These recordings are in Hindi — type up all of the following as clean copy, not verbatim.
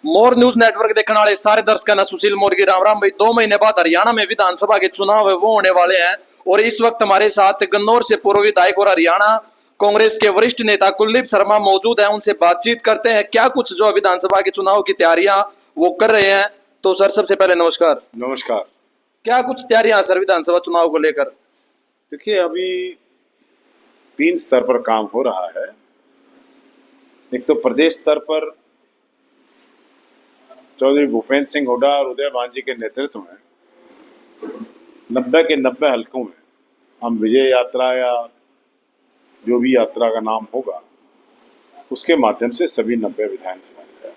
मोर न्यूज नेटवर्क देखने वाले सारे दर्शकों ने सुशील मोर की राम राम भाई। 2 महीने बाद हरियाणा में विधानसभा के चुनाव है वो होने वाले हैं और इस वक्त हमारे साथ गन्नौर से पूर्व विधायक और हरियाणा कांग्रेस के वरिष्ठ नेता कुलदीप शर्मा मौजूद हैं। उनसे बातचीत करते हैं क्या कुछ जो विधानसभा के चुनाव की तैयारियां वो कर रहे हैं। तो सर सबसे पहले नमस्कार। नमस्कार। क्या कुछ तैयारियां सर विधानसभा चुनाव को लेकर? देखिए, अभी 3 स्तर पर काम हो रहा है। एक तो प्रदेश स्तर पर चौधरी भूपेंद्र सिंह हुड्डा और उदय भान जी के नेतृत्व में 90 के 90 हलकों में हम विजय यात्रा या जो भी यात्रा का नाम होगा उसके माध्यम से सभी 90 विधानसभा में।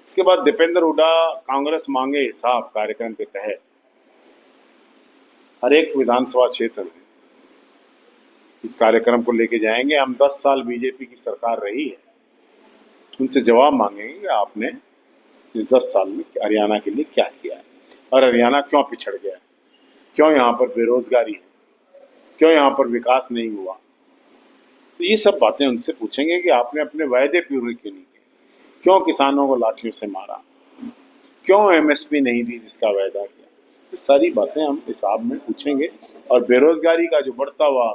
इसके बाद दीपेंद्र हुड्डा कांग्रेस मांगे हिसाब कार्यक्रम के तहत हर एक विधानसभा क्षेत्र में इस कार्यक्रम को लेके जाएंगे। हम 10 साल बीजेपी की सरकार रही है, उनसे जवाब मांगेंगे कि आपने इस 10 साल में हरियाणा के लिए क्या किया है और हरियाणा क्यों पिछड़ गया है, क्यों यहाँ पर बेरोजगारी है, क्यों यहाँ पर विकास नहीं हुआ। तो ये सब बातें उनसे पूछेंगे कि आपने अपने वायदे पूरे क्यों नहीं किए, क्यों किसानों को लाठियों से मारा, क्यों एमएसपी नहीं दी जिसका वायदा किया। तो सारी बातें हम हिसाब में पूछेंगे और बेरोजगारी का जो बढ़ता हुआ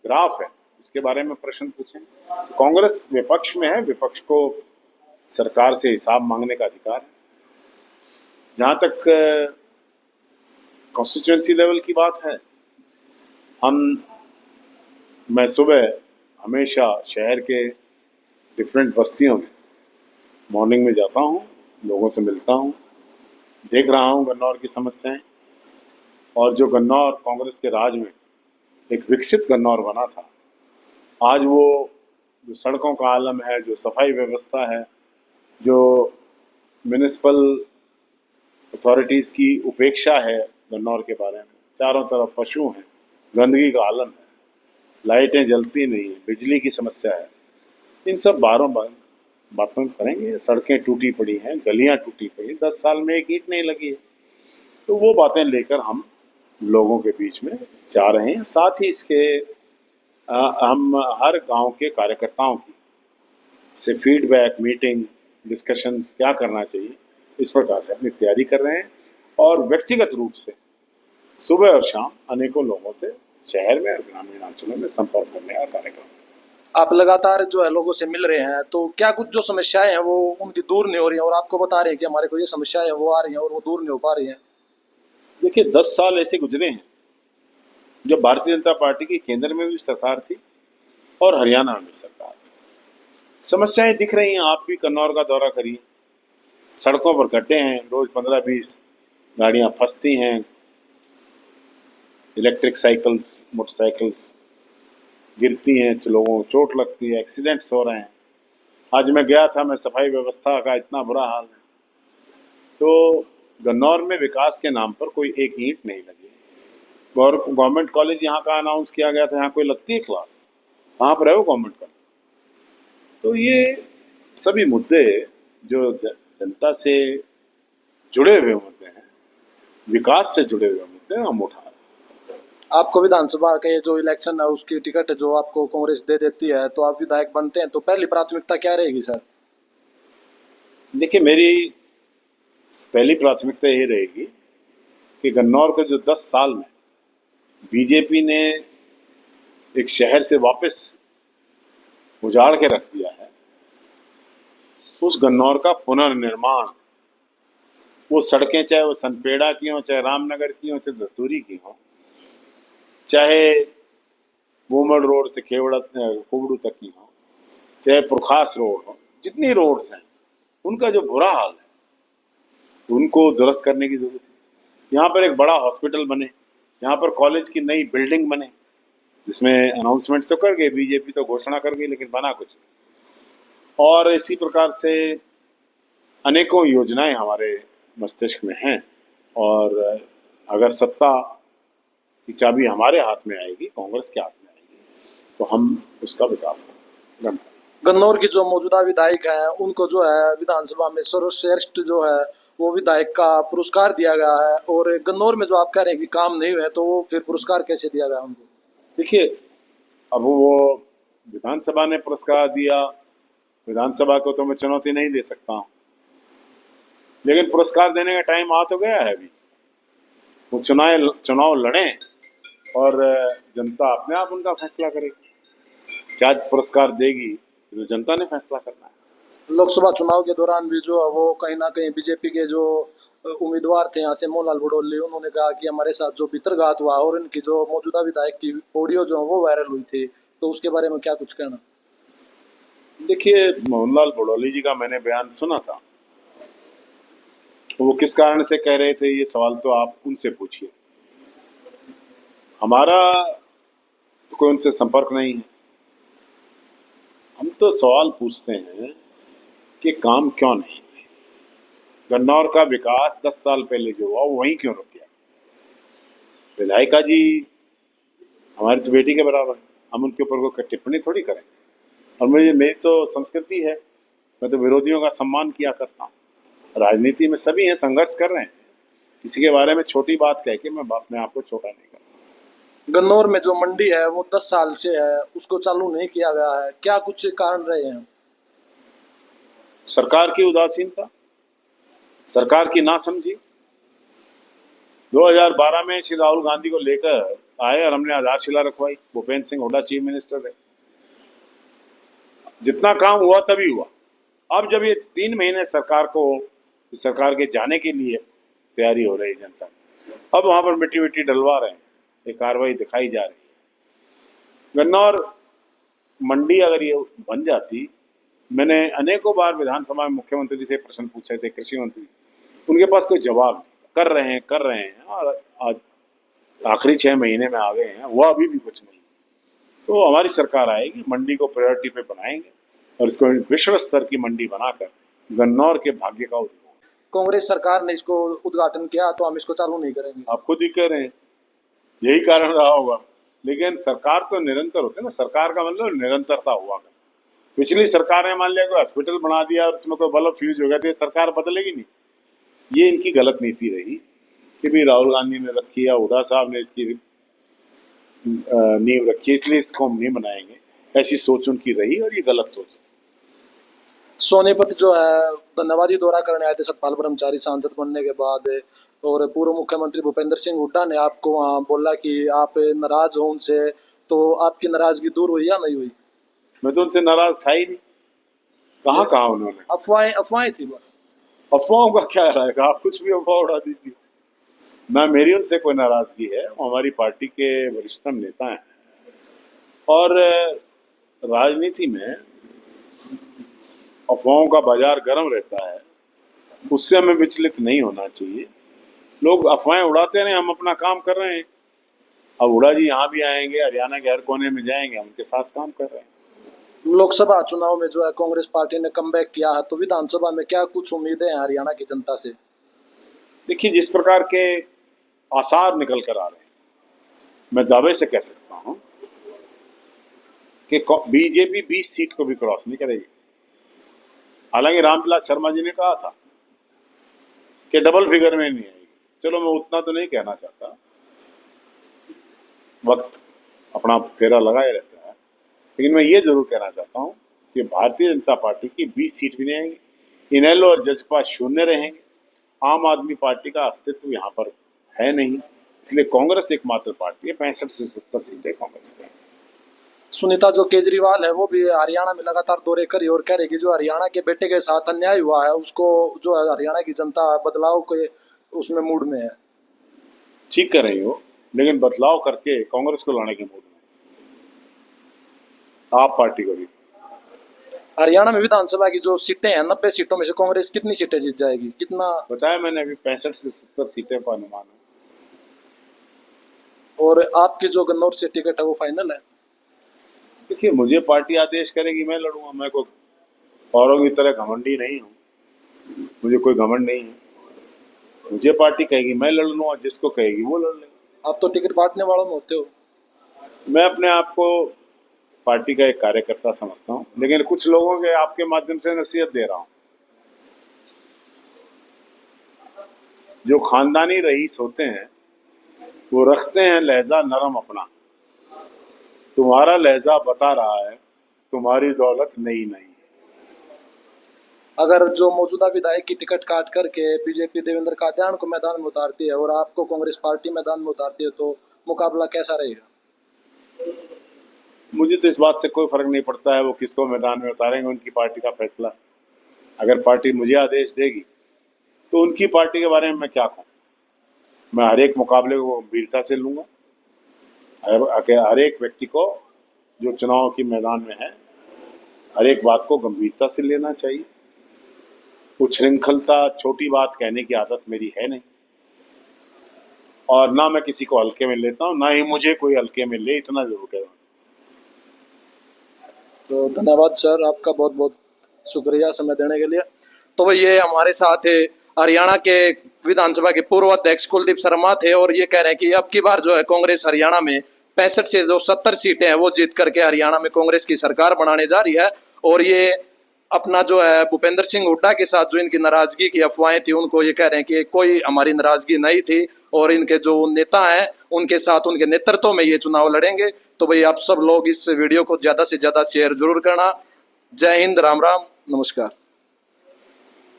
ग्राफ है इसके बारे में प्रश्न पूछेंगे। तो कांग्रेस विपक्ष में है, विपक्ष को सरकार से हिसाब मांगने का अधिकार है। जहां तक कॉन्स्टिट्यूएंसी लेवल की बात है, मैं सुबह हमेशा शहर के डिफरेंट बस्तियों में मॉर्निंग में जाता हूँ, लोगों से मिलता हूँ, देख रहा हूँ गन्नौर की समस्याएं। और जो गन्नौर कांग्रेस के राज में एक विकसित गन्नौर बना था, आज वो जो सड़कों का आलम है, जो सफाई व्यवस्था है, जो म्यूनिसिपल अथॉरिटीज़ की उपेक्षा है गन्नौर के बारे में, चारों तरफ पशु हैं, गंदगी का आलम है, लाइटें जलती नहीं है, बिजली की समस्या है। इन सब बातों करेंगे। सड़कें टूटी पड़ी हैं, गलियां टूटी पड़ी हैं, 10 साल में एक ईंट नहीं लगी है। तो वो बातें लेकर हम लोगों के बीच में जा रहे हैं। साथ ही इसके हम हर गांव के कार्यकर्ताओं की से फीडबैक, मीटिंग, डिस्कशंस क्या करना चाहिए, इस प्रकार से अपनी तैयारी कर रहे हैं। और व्यक्तिगत रूप से सुबह और शाम अनेकों लोगों से शहर में और ग्रामीण अंचलों में संपर्क करने का कार्यक्रम। आप लगातार जो है लोगों से मिल रहे हैं, तो क्या कुछ जो समस्याएं हैं वो उनकी दूर नहीं हो रही हैं और आपको बता रहे हैं कि हमारे को ये समस्याएं वो आ रही हैं और वो दूर नहीं हो पा रही हैं? देखिए, 10 साल ऐसे गुजरे हैं जब भारतीय जनता पार्टी की केंद्र में भी सरकार थी और हरियाणा में भी सरकार थी। समस्याएं दिख रही हैं। आप भी कन्नौर का दौरा करिए, सड़कों पर गड्ढे हैं, रोज 15-20 गाड़ियां फंसती हैं, इलेक्ट्रिक साइकिल्स, मोटरसाइकिल्स गिरती हैं, तो लोगों को चोट लगती है, एक्सीडेंट्स हो रहे हैं। आज मैं गया था, मैं सफाई व्यवस्था का इतना बुरा हाल है। तो गन्नौर में विकास के नाम पर कोई एक ईंट नहीं लगी। गवर्नमेंट कॉलेज यहाँ का अनाउंस किया गया था, यहाँ कोई लगती है क्लास? कहाँ पर है वो गवर्नमेंट कॉलेज? तो ये सभी मुद्दे जो जनता से जुड़े हुए मुद्दे हैं, विकास से जुड़े हुए मुद्दे हम उठा रहे हैं। आपको विधानसभा के जो इलेक्शन है उसकी टिकट जो आपको कांग्रेस दे देती है तो आप विधायक बनते हैं, तो पहली प्राथमिकता क्या रहेगी सर? देखिए, मेरी पहली प्राथमिकता यही रहेगी कि गन्नौर को जो 10 साल में बीजेपी ने एक शहर से वापस उजाड़ के रख दिया है, उस गन्नौर का पुनर्निर्माण, वो सड़कें चाहे वो सनपेड़ा की हों, चाहे रामनगर की हों, चाहे दस्तूरी की हों, चाहे वोमड़ रोड से कुबड़ू तक की हों, चाहे पुरखास रोड हो, जितनी रोड्स हैं उनका जो बुरा हाल है उनको दुरुस्त करने की जरूरत है। यहाँ पर एक बड़ा हॉस्पिटल बने, यहाँ पर कॉलेज की नई बिल्डिंग बने, जिसमें अनाउंसमेंट तो कर गए, बीजेपी तो घोषणा कर गई, लेकिन बना कुछ। और इसी प्रकार से अनेकों योजनाएं हमारे मस्तिष्क में हैं। और अगर सत्ता की चाबी हमारे हाथ में आएगी, कांग्रेस के हाथ में आएगी, तो हम उसका विकास करेंगे। गन्नौर की जो मौजूदा विधायक हैं उनको जो है विधानसभा में सर्वश्रेष्ठ जो है वो विधायक का पुरस्कार दिया गया है, और गन्नौर में जो आप कह रहे हैं कि काम नहीं हुए तो वो फिर पुरस्कार कैसे दिया गया उनको? देखिए, अब वो विधानसभा ने पुरस्कार दिया, विधानसभा को तो मैं चुनौती नहीं दे सकता हूँ। लेकिन पुरस्कार देने का टाइम आ तो गया है अभी। वो चुनाव लड़ें और जनता अपने आप उनका फैसला करेगी। क्या पुरस्कार देगी तो जनता ने फैसला करना है। लोकसभा चुनाव के दौरान भी जो है वो कहीं ना कहीं बीजेपी के जो उम्मीदवार थे यहाँ से मोहनलाल बड़ौली, उन्होंने कहा कि हमारे साथ जो भितरघात हुआ और इनकी जो मौजूदा विधायक की ऑडियो जो है वो वायरल हुई थी, तो उसके बारे में क्या कुछ कहना? देखिए, मोहनलाल बड़ौली जी का मैंने बयान सुना था। वो किस कारण से कह रहे थे ये सवाल तो आप उनसे पूछिए। हमारा तो कोई उनसे संपर्क नहीं है। हम तो सवाल पूछते हैं कि काम क्यों नहीं। गन्नौर का विकास 10 साल पहले जो हुआ वो वहीं क्यों रुक गया। विधायिका जी हमारी तो बेटी के बराबर है, हम उनके ऊपर कोई टिप्पणी थोड़ी करें। और मेरी तो संस्कृति है, मैं तो विरोधियों का सम्मान किया करता हूँ। राजनीति में सभी हैं, संघर्ष कर रहे हैं। किसी के बारे में छोटी बात कह के मैं अपने आप को छोटा नहीं करता। गन्नौर में जो मंडी है वो 10 साल से है, उसको चालू नहीं किया गया है, क्या कुछ कारण रहे हैं? सरकार की उदासीनता, सरकार की नासमझी। 2012 में श्री राहुल गांधी को लेकर आए और हमने आधारशिला रखवाई। भूपेंद्र सिंह हुड्डा चीफ मिनिस्टर थे। जितना काम हुआ तभी हुआ। अब जब ये 3 महीने सरकार के जाने के लिए तैयारी हो रही है जनता, अब वहां पर मिट्टी मिट्टी डलवा रहे हैं, ये कार्रवाई दिखाई जा रही है। गन्नौर मंडी अगर ये बन जाती, मैंने अनेकों बार विधानसभा में मुख्यमंत्री से प्रश्न पूछे थे, कृषि मंत्री, उनके पास कोई जवाब नहीं। कर रहे हैं और आज आखिरी 6 महीने में आ गए हैं, वो अभी भी कुछ नहीं। तो हमारी सरकार आएगी, मंडी को प्रायोरिटी पे बनाएंगे और इसको विश्व स्तर की मंडी बनाकर गन्नौर के भाग्य का उद्घाटन। कांग्रेस सरकार ने इसको उद्घाटन किया तो हम इसको चालू नहीं करेंगे। आप खुद ही कह रहे हैं, यही कारण रहा होगा। लेकिन सरकार तो निरंतर होती है ना, सरकार का मतलब निरंतरता हुआ। पिछली सरकार ने मान लिया कोई हॉस्पिटल बना दिया और उसमें कोई बल्ब फ्यूज हो गया तो ये सरकार बदलेगी नहीं। ये इनकी गलत नीति रही कि भी राहुल गांधी ने रखी है, हुड्डा साहब ने इसकी नींव रखी है, इसलिए इसको हम नहीं बनाएंगे। ऐसी सोच उनकी रही और ये गलत सोच थी। सोनीपत जो है धन्यवादी दौरा करने आए थे सतपाल ब्रह्मचारी सांसद बनने के बाद, और पूर्व मुख्यमंत्री भूपेंद्र सिंह हुड्डा ने आपको वहाँ बोला कि आप नाराज हो उनसे, तो आपकी नाराजगी दूर हुई या नहीं हुई? मैं तो उनसे नाराज था ही नहीं। कहाँ उन्होंने, अफवाहें थी बस। अफवाहों का क्या रहेगा, आप कुछ भी अफवाह उड़ा दीजिए। ना मेरी उनसे कोई नाराजगी है, वो हमारी पार्टी के वरिष्ठतम नेता हैं। और राजनीति में अफवाहों का बाजार गर्म रहता है, उससे हमें विचलित नहीं होना चाहिए। लोग अफवाहें उड़ाते रहे, हम अपना काम कर रहे हैं। अब हुड्डा जी यहाँ भी आएंगे, हरियाणा के हर कोने में जाएंगे, हम उनके साथ काम कर रहे हैं। लोकसभा चुनाव में जो है कांग्रेस पार्टी ने कमबैक किया है, तो विधानसभा में क्या कुछ उम्मीदें हैं हरियाणा की जनता से? देखिए, जिस प्रकार के आसार निकल कर आ रहे हैं, मैं दावे से कह सकता हूं कि बीजेपी 20 सीट को भी क्रॉस नहीं करेगी। हालांकि रामविलास शर्मा जी ने कहा था कि डबल फिगर में नहीं आएगी। चलो, मैं उतना तो नहीं कहना चाहता, वक्त अपना फेरा लगाए रहता है। लेकिन मैं ये जरूर कहना चाहता हूं कि भारतीय जनता पार्टी की 20 सीट भी नहीं आएंगी। इनेलो और जजपा शून्य रहेंगे। आम आदमी पार्टी का अस्तित्व यहाँ पर है नहीं, इसलिए कांग्रेस एकमात्र पार्टी है। 65 से 70 सीटें कांग्रेस की। सुनीता जो केजरीवाल है वो भी हरियाणा में लगातार दौरे करी और कह रही कि जो हरियाणा के बेटे के साथ अन्याय हुआ है उसको जो है हरियाणा की जनता बदलाव के उसमें मूड में है। ठीक कर रही हो, लेकिन बदलाव करके कांग्रेस को लाने के मूड में आप पार्टी को भी। हरियाणा में विधानसभा की जो सीटें हैं 90 सीटों में से कांग्रेस कितनी सीटें जीत जाएगी, कितना? बताया मैंने अभी, 65 से 70 सीटें का अनुमान है। और आपकी जो गन्नौर से टिकट है वो फाइनल है? देखिए, मुझे पार्टी आदेश करेगी, मैं लड़ूंगा। मैं कोई औरों की तरह घमंडी नहीं हूँ, मुझे कोई घमंड नहीं है। मुझे पार्टी कहेगी मैं लड़ लूंगा, जिसको कहेगी वो लड़ लेगा। आप तो टिकट बांटने वालों में होते हो। मैं अपने आप को पार्टी का एक कार्यकर्ता समझता हूँ, लेकिन कुछ लोगों के आपके माध्यम से नसीहत दे रहा हूँ। जो खानदानी रईस होते हैं वो रखते हैं लहजा नरम अपना। तुम्हारा लहजा बता रहा है तुम्हारी दौलत नई नहीं है। अगर जो मौजूदा विधायक की टिकट काट करके बीजेपी देवेंद्र कादियान को मैदान में उतारती है और आपको कांग्रेस पार्टी मैदान में उतारती है तो मुकाबला कैसा रहेगा? मुझे तो इस बात से कोई फर्क नहीं पड़ता है वो किसको मैदान में उतारेंगे, उनकी पार्टी का फैसला। अगर पार्टी मुझे आदेश देगी तो उनकी पार्टी के बारे में मैं क्या कहूँ। मैं हर एक मुकाबले को गंभीरता से लूँगा। हर एक व्यक्ति को जो चुनाव की मैदान में है हर एक बात को गंभीरता से लेना चाहिए। उच्छृंखलता, छोटी बात कहने की आदत मेरी है नहीं, और ना मैं किसी को हल्के में लेता हूँ, ना ही मुझे कोई हल्के में ले, इतना जरूर कहूँ। तो धन्यवाद सर, आपका बहुत बहुत शुक्रिया समय देने के लिए। तो भाई ये हमारे साथ है हरियाणा के विधानसभा के पूर्व अध्यक्ष कुलदीप शर्मा थे और ये कह रहे हैं कि अब की बार जो है कांग्रेस हरियाणा में 65 से जो 70 सीटें हैं वो जीत करके हरियाणा में कांग्रेस की सरकार बनाने जा रही है। और ये अपना जो है भूपेंद्र सिंह हुड्डा के साथ जो इनकी नाराजगी की अफवाहें थी उनको ये कह रहे हैं कि कोई हमारी नाराजगी नहीं थी और इनके जो नेता हैं उनके साथ उनके नेतृत्व में ये चुनाव लड़ेंगे। तो भाई आप सब लोग इस वीडियो को ज्यादा से ज्यादा शेयर जरूर करना। जय हिंद, राम राम, नमस्कार।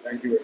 Thank you.